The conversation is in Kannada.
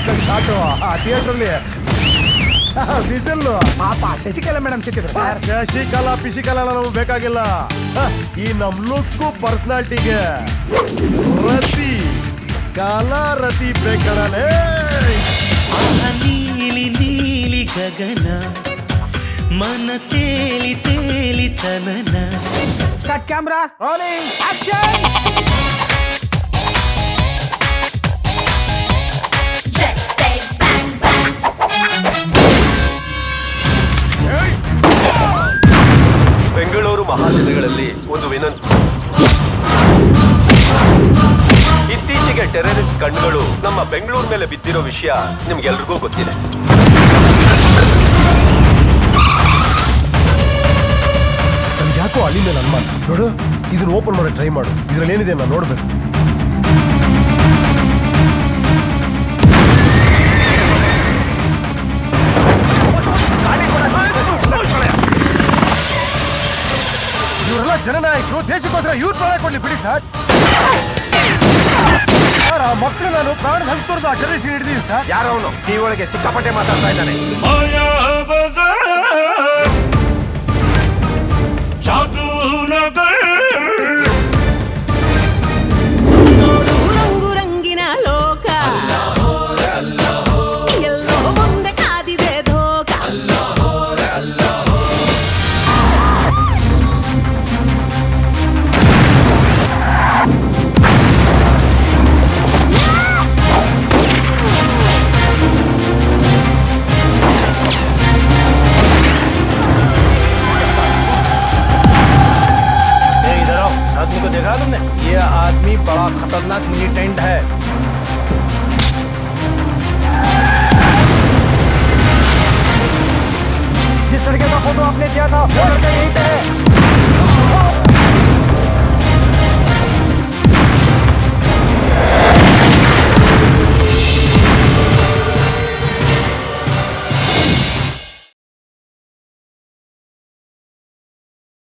ಶಾಟು ಥಿಯೇಟ್ರಲ್ಲಿ ಬಿಸಿಲು ಪಾಪ ಶಶಿಕಲಾ ಮೇಡಮ್ ಸಿಕ್ಕಿದ್ರು ಸರ್. ಶಶಿಕಲಾ ಪಿಶಿಕಲಾ ನಮಗೆ ಬೇಕಾಗಿಲ್ಲ. ಈ ನಮ್ ಲುಕ್ಕು ಪರ್ಸನಾಲಿಟಿಗೆ ರತಿ ಕಲಾರತಿ ಬೇಕಣಲೇ. ನೀಲಿ ನೀಲಿ ಗಗನ ಮನ ತೇಲಿ ತೇಲಿ ತನನ. Cut camera rolling action. Bengaluru ಮಹಾಜನಗಳಲ್ಲಿ ಒಂದು ವಿನಂತಿ. ಇತ್ತೀಚೆಗೆ ಟೆರರಿಸ್ಟ್ ಕಣ್ಣುಗಳು ನಮ್ಮ ಬೆಂಗಳೂರು ಮೇಲೆ ಬಿದ್ದಿರೋ ವಿಷಯ ನಿಮ್ಗೆಲ್ರಿಗೂ ಗೊತ್ತಿದೆ. ನಮ್ಗೆ ಯಾಕೋ ಅಲ್ಲಿ ಮೇಲೆ ಅನುಮಾನ. ನೋಡು, ಇದನ್ನ ಓಪನ್ ಮಾಡಿ ಟ್ರೈ ಮಾಡು. ಇದ್ರಲ್ಲಿ ಏನಿದೆ ನಾನು ನೋಡ್ಬೇಕು. ಇವರೆಲ್ಲ ಜನನಾಯಕರು, ದೇಶಕ್ಕೋಸ್ಕರ ಇವ್ರು ಪ್ರಾಣ ಕೊಡ್ಲಿ ಬಿಡಿ ಸರ್. ಸರ್, ಆ ಮಕ್ಕಳು ನಾನು ಪ್ರಾಣದ ಹಂತೂರ್ದು ಆ ಟೆರರಿಸ್ಟ್ ಹಿಡಿದೀವಿ ಸರ್. ಯಾರು ಅವನು? ಈ ಒಳಗೆ ಸಿಕ್ಕಾಪಟ್ಟೆ ಮಾತಾಡ್ತಾ ಇದ್ದಾನೆ. ರಂಗು ರಂಗಿನ ಲೋಕ ಎಲ್ಲೋ ಮುಂದೆ ಕಾದಿದೆ ಧೋಕ. आदमी को देखा तुमने? ये आदमी बड़ा खतरनाक मिलिटेंट है. जिस लड़के का फोटो आपने दिया था वो लड़का यहीं पे है.